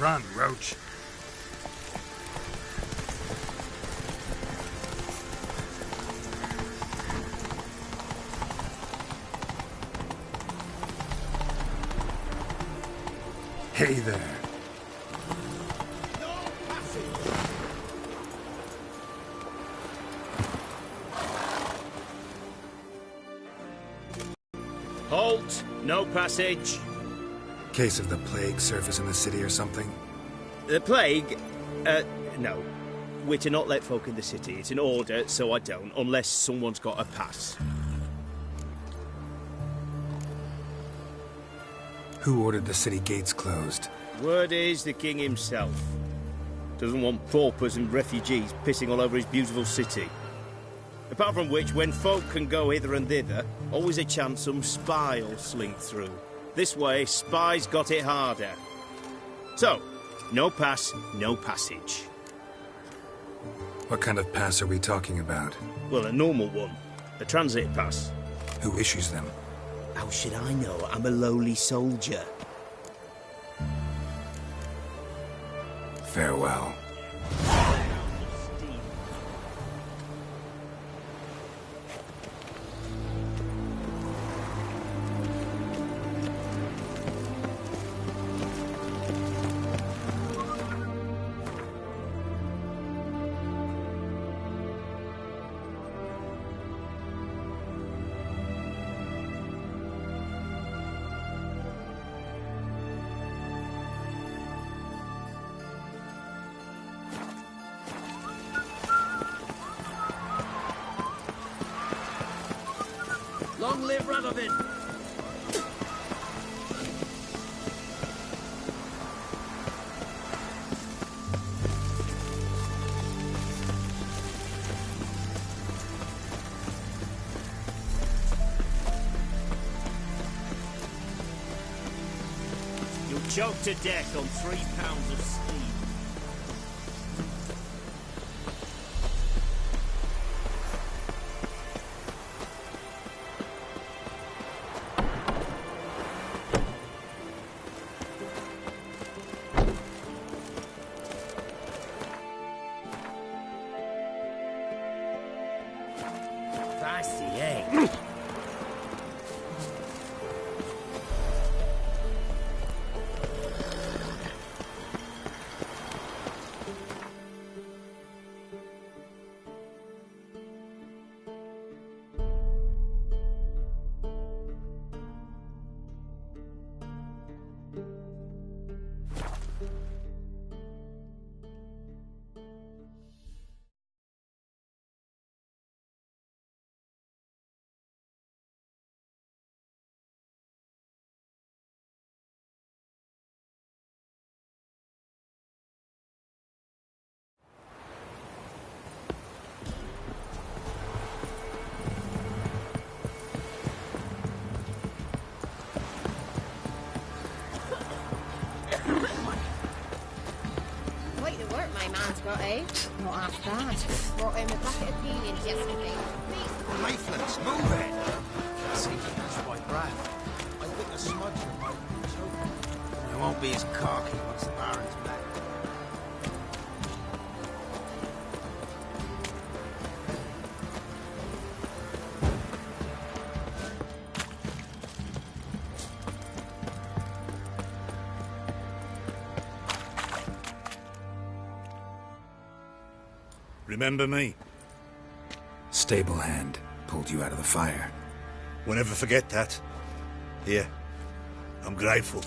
Run, Roach. Hey there. Halt! No passage! Case of the plague surface in the city or something? The plague? No. We're to not let folk in the city. It's an order, so I don't, unless someone's got a pass. Who ordered the city gates closed? Word is the king himself. Doesn't want paupers and refugees pissing all over his beautiful city. Apart from which, when folk can go hither and thither, always a chance some spy will slink through. This way, spies got it harder. So, no pass, no passage. What kind of pass are we talking about? Well, a normal one. A transit pass. Who issues them? How should I know? I'm a lowly soldier. Farewell. Long live Radovid! You'll choke to death on 3 pounds of steam. Spicy, eh? Quite the work my man's got, eh? Not half bad. Brought him a bucket of peelings yesterday. Leaflets, move it! See, that's my breath. I think a smudger might be choking. It won't be as cocky once the Baron's back. Remember me? Stable hand pulled you out of the fire. Won't ever forget that. Here, I'm grateful.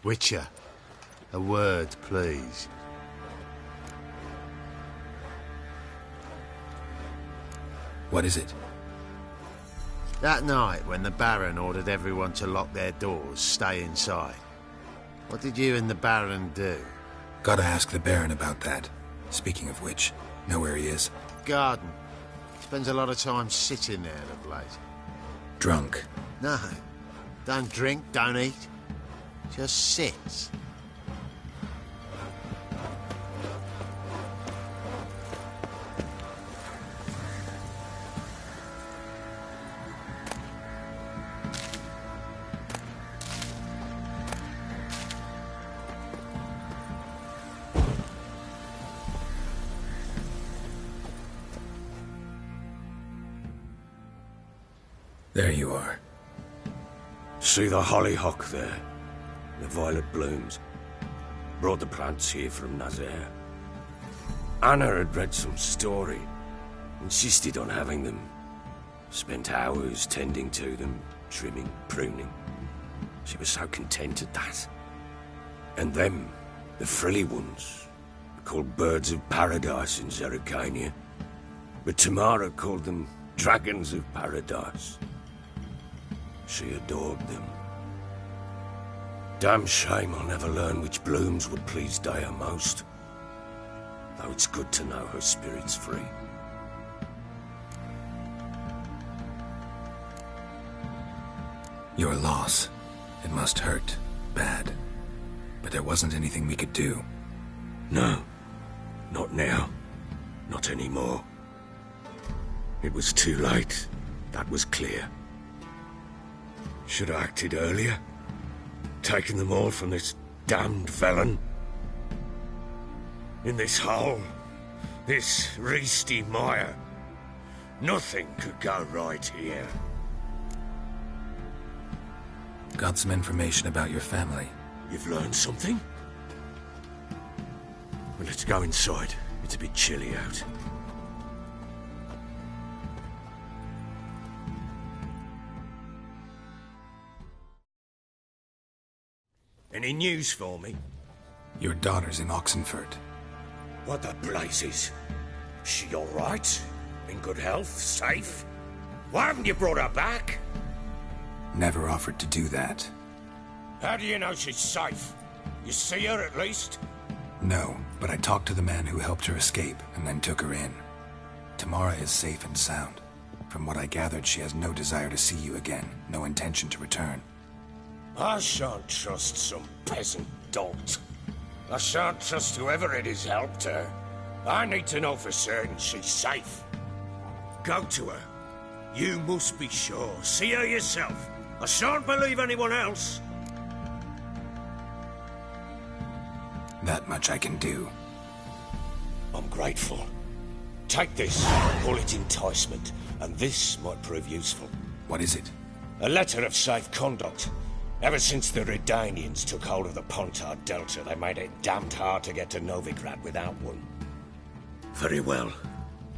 Witcher, a word, please. What is it? That night when the Baron ordered everyone to lock their doors, stay inside. What did you and the Baron do? Gotta ask the Baron about that. Speaking of which, know where he is? Garden. Spends a lot of time sitting there of late. Drunk. No. Don't drink, don't eat. Just sits. There you are. See the hollyhock there? The violet blooms. Brought the plants here from Nazaire. Anna had read some story. Insisted on having them. Spent hours tending to them, trimming, pruning. She was so content at that. And them, the frilly ones, are called birds of paradise in Zerrikania. But Tamara called them dragons of paradise. She adored them. Damn shame I'll never learn which blooms would please Dea most. Though it's good to know her spirit's free. Your loss. It must hurt. Bad. But there wasn't anything we could do. No. Not now. Not anymore. It was too late. That was clear. Should have acted earlier. Taken them all from this damned felon. In this hole. This reesty mire. Nothing could go right here. Got some information about your family. You've learned something? Well, let's go inside. It's a bit chilly out. Any news for me? Your daughter's in Oxenfurt. What the blazes? She all right? In good health? Safe? Why haven't you brought her back? Never offered to do that. How do you know she's safe? You see her at least? No, but I talked to the man who helped her escape and then took her in. Tamara is safe and sound. From what I gathered, she has no desire to see you again, no intention to return. I shan't trust some peasant dolt. I shan't trust whoever it is helped her. I need to know for certain she's safe. Go to her. You must be sure. See her yourself. I shan't believe anyone else. That much I can do. I'm grateful. Take this, call it enticement, and this might prove useful. What is it? A letter of safe conduct. Ever since the Redanians took hold of the Pontard Delta, they made it damned hard to get to Novigrad without one. Very well.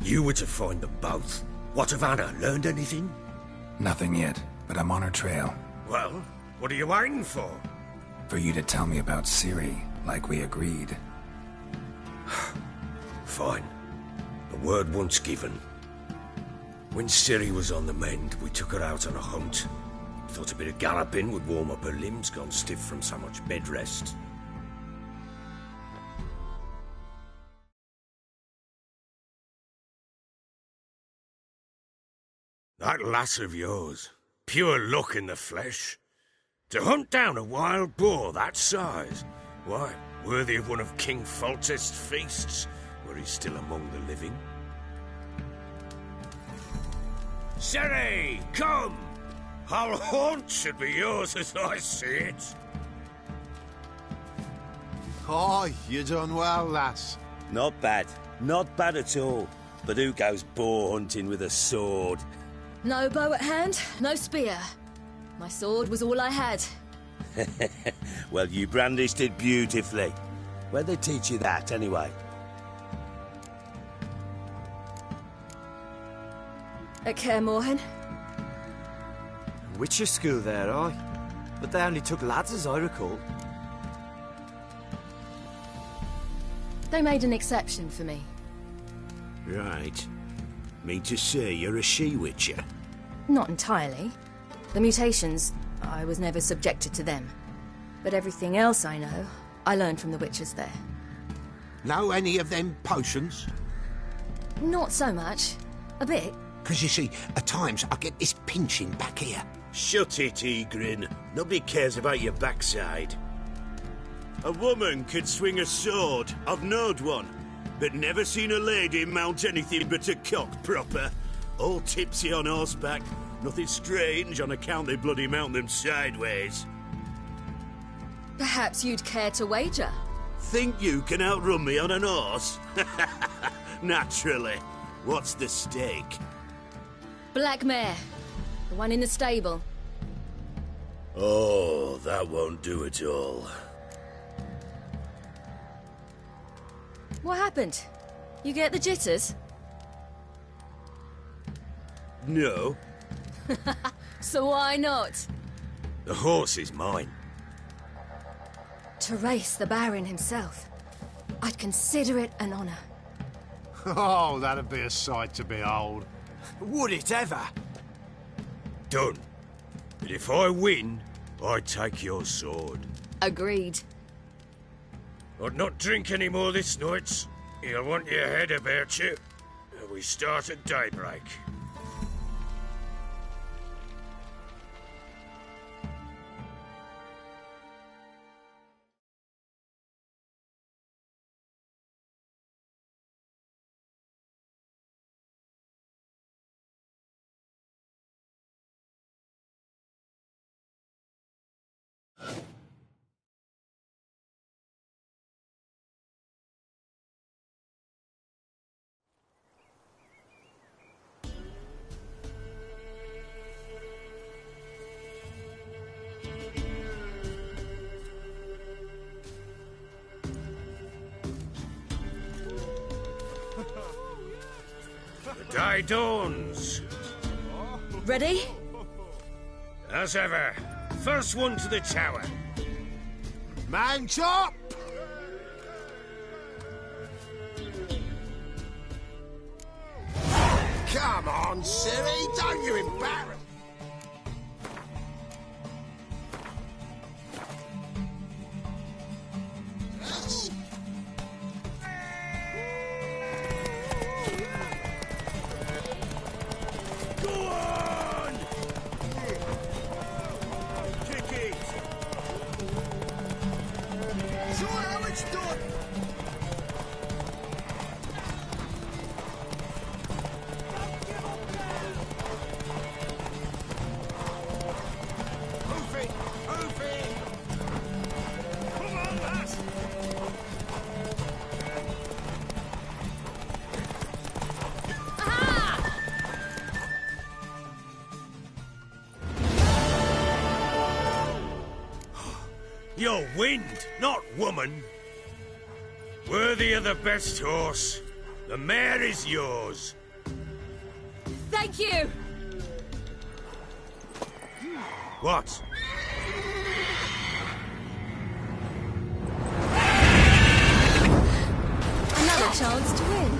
You were to find them both. What of Anna? Learned anything? Nothing yet, but I'm on her trail. Well, what are you waiting for? For you to tell me about Ciri, like we agreed. Fine. The word once given. When Ciri was on the mend, we took her out on a hunt. Thought a bit of galloping would warm up her limbs, gone stiff from so much bed rest. That lass of yours, pure luck in the flesh. To hunt down a wild boar that size, why, worthy of one of King Foltest's feasts, were he still among the living. Ciri, come! Our haunt should be yours as I see it. Aye, you done well, lass. Not bad. Not bad at all. But who goes boar hunting with a sword? No bow at hand, no spear. My sword was all I had. Well, you brandished it beautifully. Where'd they teach you that, anyway? At Kaer Morhen. Witcher school there, aye. But they only took lads, as I recall. They made an exception for me. Right. Mean to say you're a she-witcher? Not entirely. The mutations, I was never subjected to them. But everything else I know, I learned from the witches there. Know any of them potions? Not so much. A bit. Because you see, at times I get this pinching back here. Shut it, Egrin. Nobody cares about your backside. A woman could swing a sword. I've knowed one. But never seen a lady mount anything but a cock proper. All tipsy on horseback. Nothing strange on account they bloody mount them sideways. Perhaps you'd care to wager? Think you can outrun me on an horse? Naturally. What's the stake? Black mare. The one in the stable. Oh, that won't do at all. What happened? You get the jitters? No. So why not? The horse is mine. To race the Baron himself. I'd consider it an honor. Oh, that'd be a sight to behold. Would it ever? Done. But if I win, I take your sword. Agreed. I'd not drink any more this night. You'll want your head about you. We start at daybreak. The day dawns. Ready? As ever. First one to the tower. Man chop! Come on, Siri, don't you embarrass... You're wind, not woman. Worthy of the best horse. The mare is yours. Thank you! What? Another chance to win.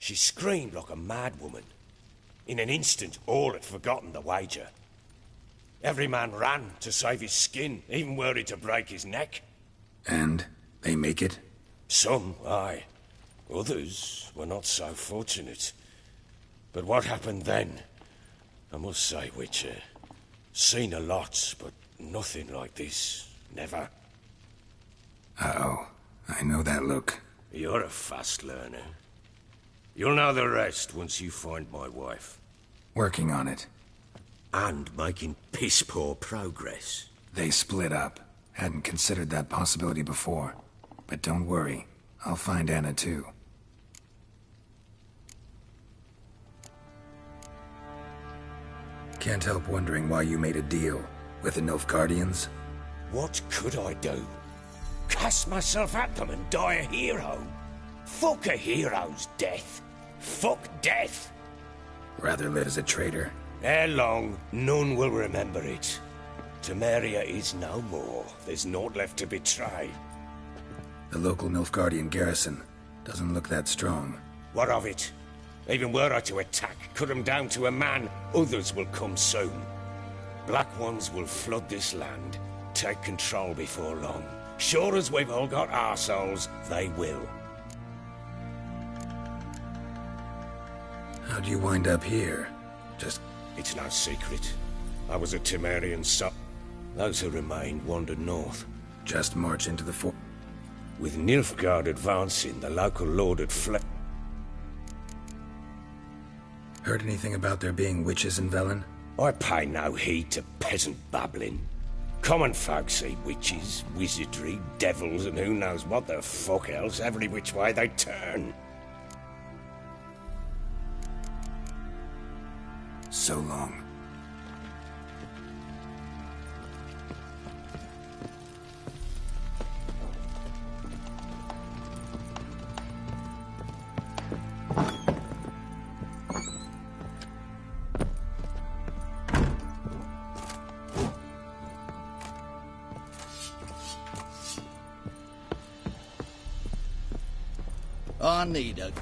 She screamed like a mad woman. In an instant, all had forgotten the wager. Every man ran to save his skin, even worried to break his neck. And they make it? Some, aye. Others were not so fortunate. But what happened then? I must say, Witcher, seen a lot, but Nothing like this. Never. Uh-oh. I know that look. You're a fast learner. You'll know the rest once you find my wife. Working on it. And making piss-poor progress. They split up. Hadn't considered that possibility before. But don't worry. I'll find Anna too. Can't help wondering why you made a deal with the Nilfgaardians. What could I do? Cast myself at them and die a hero? Fuck a hero's death. Fuck death. Rather live as a traitor. Ere long, none will remember it. Temeria is no more. There's naught left to betray. The local Nilfgaardian garrison doesn't look that strong. What of it? Even were I to attack, cut them down to a man, others will come soon. Black Ones will flood this land, take control before long. Sure as we've all got arseholes, they will. How'd you wind up here? Just... It's no secret. I was a Temerian son. Those who remained wandered north. Just march into the fort. With Nilfgaard advancing, the local lord had fled. Heard anything about there being witches in Velen? I pay no heed to peasant babbling. Common folk see witches, wizardry, devils, and who knows what the fuck else every which way they turn. So long. I need a...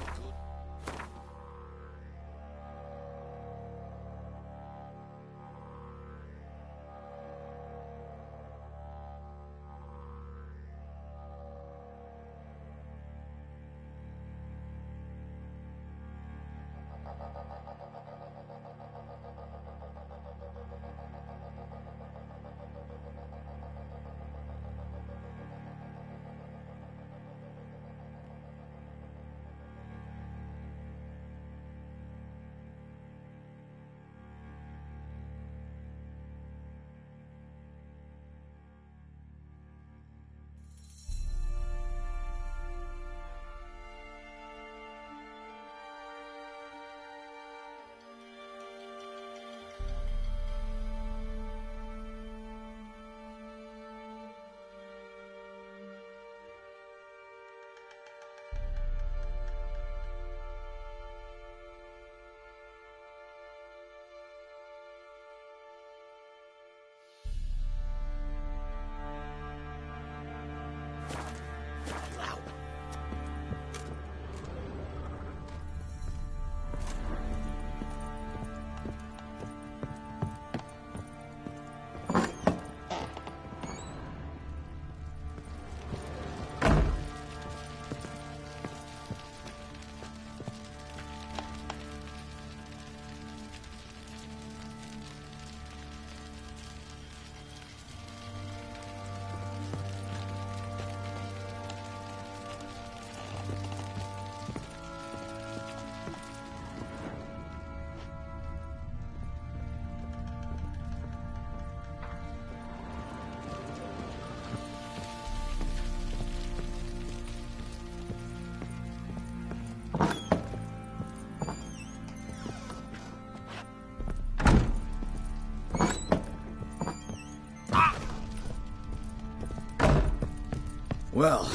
Well,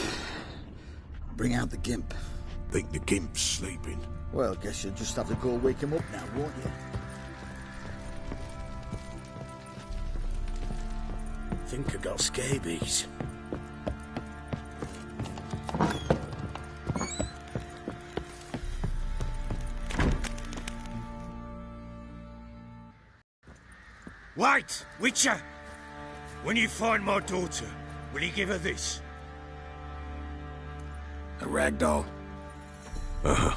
bring out the Gimp. Think the Gimp's sleeping? Well, guess you'll just have to go wake him up now, won't you? Think I got scabies. Wait, Witcher! When you find my daughter, will you give her this? A rag doll? Uh-huh.